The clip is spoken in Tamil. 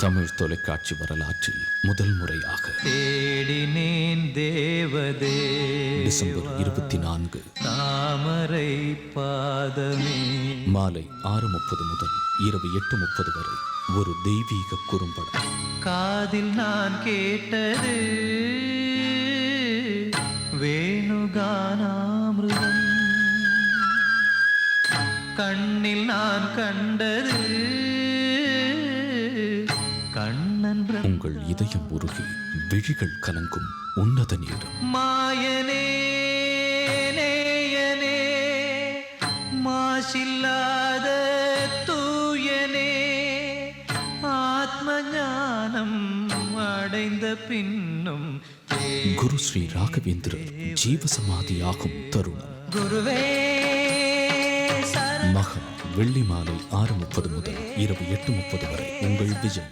தமிழ் தொலைக்காட்சி வரலாற்றில் முதல் முறையாக தேடினேன் தேவதே டிசம்பர் 24 தாமரை பாதமே மாலை 6:30 முதல் இரவு 8:30 வரை ஒரு தெய்வீக குறும்படம். காதில் நான் கேட்டது வேணுகானாமிருதம், கண்ணில் நான் கண்டது கண்ணன் உங்கள் இதயம் உருகி விழிகள் கலங்கும் உன்னத நேரம். மாயனே நேயனே மாசில்லாத தூயனே ஆத்ம ஞானம் அடைந்த பின்னும் குரு ஸ்ரீ ராகவேந்திரர் ஜீவசமாதியாகும் தருணம். குருவே மகம் வெள்ளி மாலை 6:30 முதல் இரவு 8:30 வரை உங்கள் விஜய்.